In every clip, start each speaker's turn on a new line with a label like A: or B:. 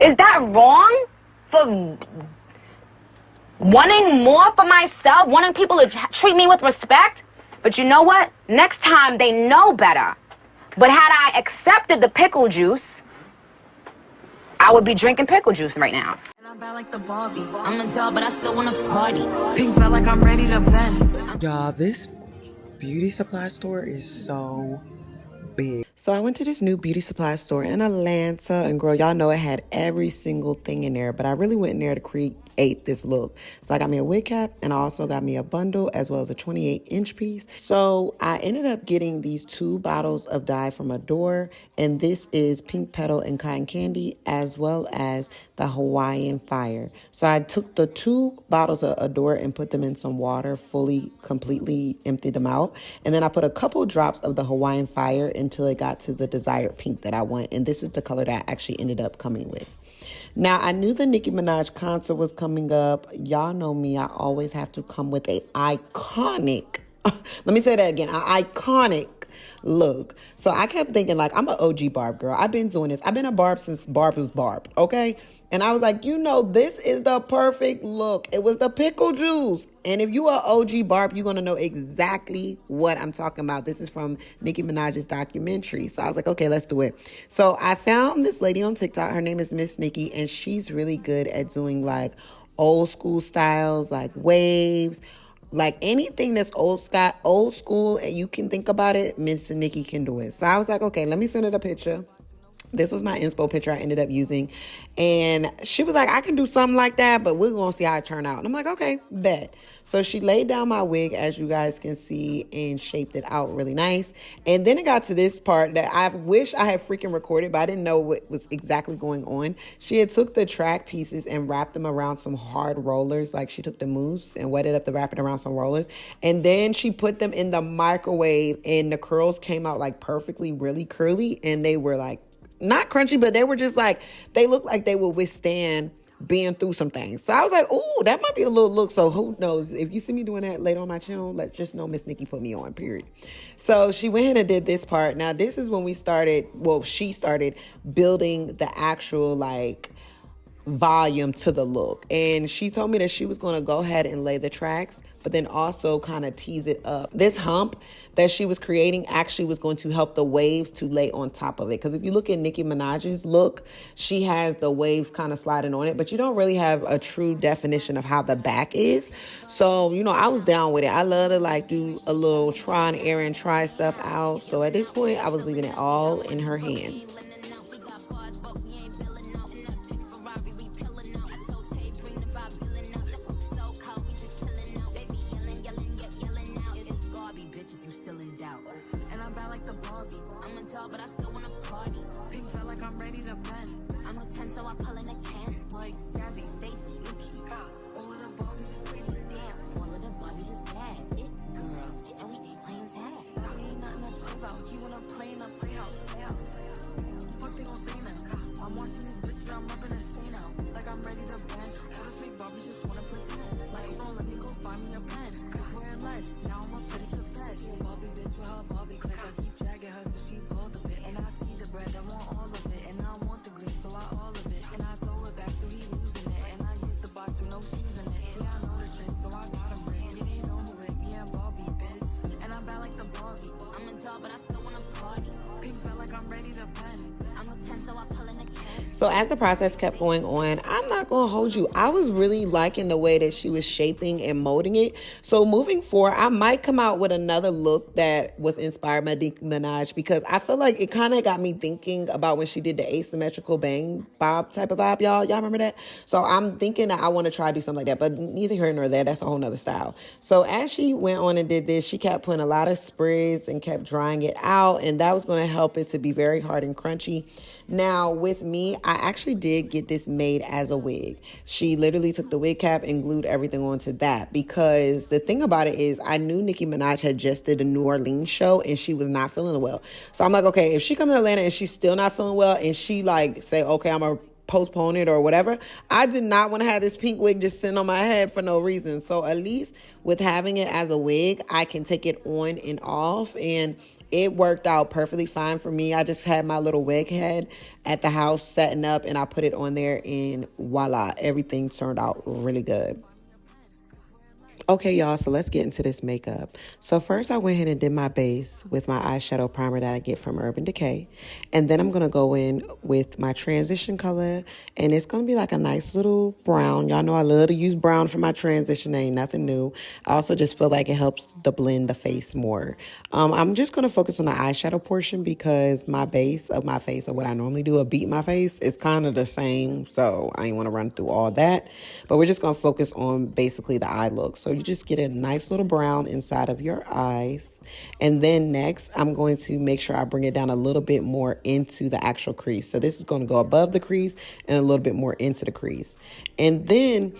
A: Is that wrong for wanting more for myself, wanting people to treat me with respect? But you know what? Next time they know better. But had I accepted the pickle juice, I would be drinking pickle juice right now.
B: I'm bad like the Barbie. I'm a doll, but I still wanna party. Pink felt like I'm ready to bend.
C: Y'all, this beauty supply store is so big. So I went to this new beauty supply store in Atlanta, and girl, y'all know it had every single thing in there, but I really went in there to create this look. So I got me a wig cap, and I also got me a bundle as well as a 28-inch piece. So I ended up getting these 2 bottles of dye from Adore, and this is Pink Petal and Cotton Candy, as well as the Hawaiian Fire. So I took the 2 bottles of Adore and put them in some water, completely emptied them out, and then I put a couple drops of the Hawaiian Fire until it got to the desired pink that I want, and this is the color that I actually ended up coming with. Now, I knew the Nicki Minaj concert was coming up. Y'all know me. I always have to come with a iconic, let me say that again, an iconic look. So I kept thinking, like, I'm an OG Barb girl. I've been doing this. I've been a Barb since Barb was Barb, okay? And I was like, you know, this is the perfect look. It was the pickle juice. And if you are OG Barb, you're going to know exactly what I'm talking about. This is from Nicki Minaj's documentary. So I was like, okay, let's do it. So I found this lady on TikTok. Her name is Miss Nicki, and she's really good at doing, like, old school styles, like waves, like anything that's old school, and you can think about it, Miss Nicki can do it. So I was like, okay, let me send her the picture. This was my inspo picture I ended up using. And she was like, I can do something like that, but we're going to see how it turned out. And I'm like, okay, bet. So she laid down my wig, as you guys can see, and shaped it out really nice. And then it got to this part that I wish I had freaking recorded, but I didn't know what was exactly going on. She had took the track pieces and wrapped them around some hard rollers. Like, she took the mousse and wetted up the wrapping around some rollers. And then she put them in the microwave, and the curls came out like perfectly, really curly. And they were like, not crunchy, but they were just like, they looked like they would withstand being through some things. So I was like, ooh, that might be a little look. So who knows? If you see me doing that later on my channel, let's just know Miss Nicki put me on, period. So she went ahead and did this part. Now, this is when we started, well, she started building the actual, like, volume to the look. And she told me that she was going to go ahead and lay the tracks, but then also kind of tease it up. This hump that she was creating actually was going to help the waves to lay on top of it. Because if you look at Nicki Minaj's look, she has the waves kind of sliding on it, but you don't really have a true definition of how the back is. So, you know, I was down with it. I love to, like, do a little try and error and try stuff out. So at this point, I was leaving it all in her hands.
B: But I still wanna party. Pink felt like I'm ready to bend. I'm a 10, so I pull in a 10. Like Gabby, Stacy, Nicki. All of the Barbies is pretty. Damn. All of the Barbies is bad. It girls, and we ain't playing tag. We ain't nothing to play about. You wanna play in the playhouse. Fuck they gon' say now. I'm watching this bitch, I'm up in a stain out. Like I'm ready to bend. All the fake Barbies just wanna pretend. Like, oh, let me go find me a pen. Wearing lead, now I'ma put it to bed. She a Barbie bitch with her Barbie click. I keep dragging her so she bald a bit. And I see the bread, I want all of it. And I want the green, so I all of it. And I throw it back, so he losing it. And I get the box with no shoes in it. Yeah, I know the trick, so I got him ripped. Yeah, they know me with me and Barbie, bitch. And I'm bad like the Barbie. I'm a doll, but I still wanna party. Pink felt like I'm ready to bend. I'm a 10, so I pull in a 10.
C: So as the process kept going on, I'm not going to hold you. I was really liking the way that she was shaping and molding it. So moving forward, I might come out with another look that was inspired by Nicki Minaj, because I feel like it kind of got me thinking about when she did the asymmetrical bang bob type of bob, y'all. Y'all remember that? So I'm thinking that I want to try to do something like that, but neither here nor there. That's a whole nother style. So as she went on and did this, she kept putting a lot of sprigs and kept drying it out, and that was going to help it to be very hard and crunchy. Now, with me, I actually did get this made as a wig. She literally took the wig cap and glued everything onto that, because the thing about it is I knew Nicki Minaj had just did a New Orleans show and she was not feeling well. So I'm like, okay, if she come to Atlanta and she's still not feeling well and she like say, okay, I'm going to postpone it or whatever, I did not want to have this pink wig just sitting on my head for no reason. So at least with having it as a wig, I can take it on and off. And It worked out perfectly fine for me. I just had my little wig head at the house setting up, and I put it on there, and voila, everything turned out really good. Okay, y'all, so let's get into this makeup. So first I went ahead and did my base with my eyeshadow primer that I get from Urban Decay. And then I'm going to go in with my transition color, and it's going to be like a nice little brown. Y'all know I love to use brown for my transition. Ain't nothing new. I also just feel like it helps to blend the face more. I'm just going to focus on the eyeshadow portion because my base of my face, or what I normally do, a beat my face, is kind of the same. So I ain't want to run through all that. But we're just going to focus on basically the eye look. So you just get a nice little brown inside of your eyes. And then next, I'm going to make sure I bring it down a little bit more into the actual crease. So this is going to go above the crease and a little bit more into the crease. And then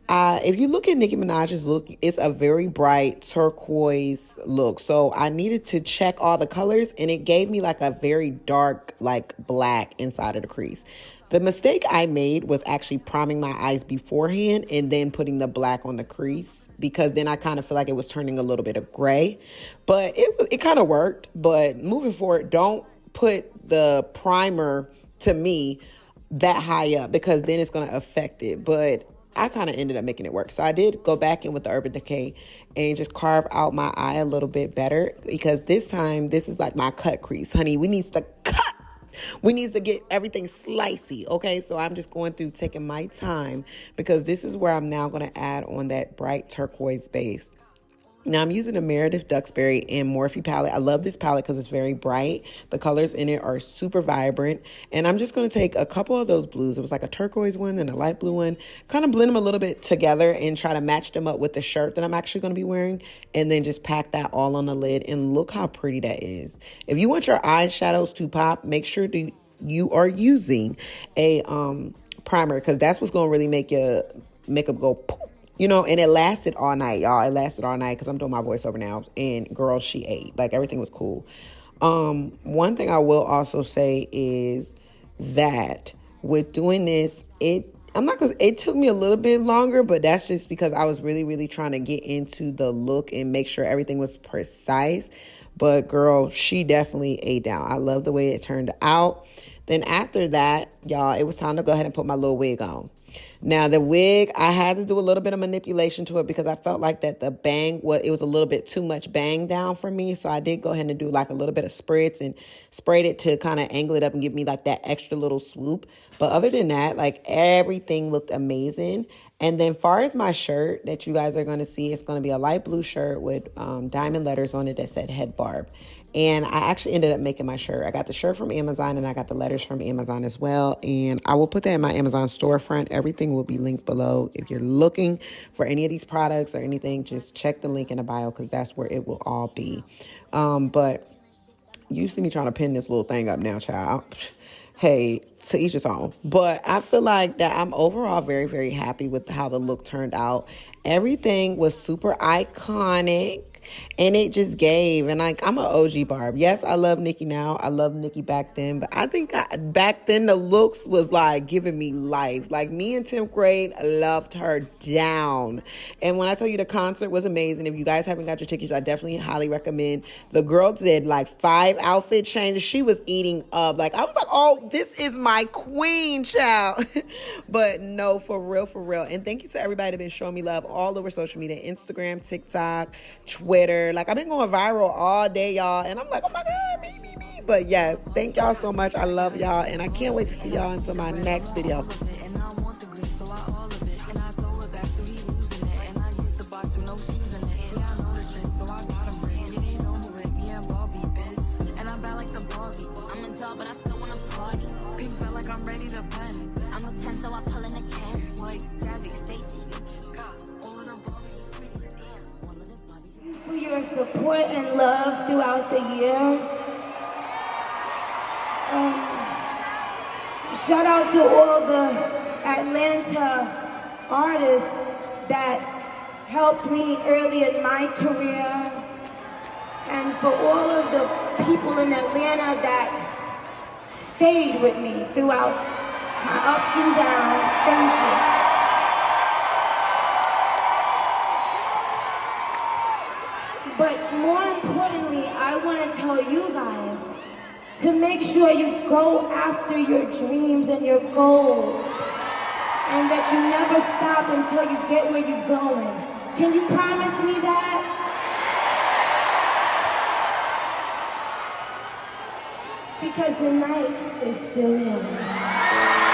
C: if you look at Nicki Minaj's look, it's a very bright turquoise look. So I needed to check all the colors, and it gave me like a very dark, like black inside of the crease. The mistake I made was actually priming my eyes beforehand and then putting the black on the crease, because then I kind of feel like it was turning a little bit of gray. But it kind of worked. But moving forward, don't put the primer, to me, that high up, because then it's going to affect it. But I kind of ended up making it work. So I did go back in with the Urban Decay and just carve out my eye a little bit better, because this time, this is like my cut crease. Honey, we need to cut. We need to get everything slicey, okay? So I'm just going through, taking my time, because this is where I'm now going to add on that bright turquoise base. Now I'm using a Meredith Duxbury and Morphe palette. I love this palette because it's very bright. The colors in it are super vibrant. And I'm just going to take a couple of those blues. It was like a turquoise one and a light blue one. Kind of blend them a little bit together and try to match them up with the shirt that I'm actually going to be wearing. And then just pack that all on the lid. And look how pretty that is. If you want your eyeshadows to pop, make sure you are using a primer, because that's what's going to really make your makeup go poof. You know, and it lasted all night, y'all. It lasted all night because I'm doing my voiceover now. And girl, she ate. Like, everything was cool. One thing I will also say is that with doing this, it took me a little bit longer, but that's just because I was really, really trying to get into the look and make sure everything was precise. But girl, she definitely ate down. I love the way it turned out. Then after that, y'all, it was time to go ahead and put my little wig on. Now, the wig, I had to do a little bit of manipulation to it because I felt like that the bang, it was a little bit too much bang down for me. So I did go ahead and do like a little bit of spritz and sprayed it to kind of angle it up and give me like that extra little swoop. But other than that, like, everything looked amazing. And then far as my shirt that you guys are going to see, it's going to be a light blue shirt with diamond letters on it that said Head Barb. And I actually ended up making my shirt. I got the shirt from Amazon, and I got the letters from Amazon as well. And I will put that in my Amazon storefront. Everything will be linked below. If you're looking for any of these products or anything, just check the link in the bio, because that's where it will all be. But you see me trying to pin this little thing up now, child. Hey, to each his own. But I feel like that I'm overall very, very happy with how the look turned out. Everything was super iconic. And it just gave. And like, I'm an OG Barb. Yes, I love Nicki now. I love Nicki back then. But I think back then the looks was like giving me life. Like, me and 10th grade loved her down. And when I tell you the concert was amazing, if you guys haven't got your tickets, I definitely highly recommend. The girl did like 5 outfit changes. She was eating up. Like, I was like, oh, this is my queen, child. But no, for real, for real. And thank you to everybody that been showing me love all over social media. Instagram, TikTok, Twitter. Like, I've been going viral all day, y'all. And I'm like, oh my God, me. But yes, thank y'all so much. I love y'all. And I can't wait to see y'all until my next video.
D: For your support and love throughout the years. Shout out to all the Atlanta artists that helped me early in my career, and for all of the people in Atlanta that stayed with me throughout my ups and downs. Thank you. But more importantly, I want to tell you guys to make sure you go after your dreams and your goals, and that you never stop until you get where you're going. Can you promise me that? Because the night is still young.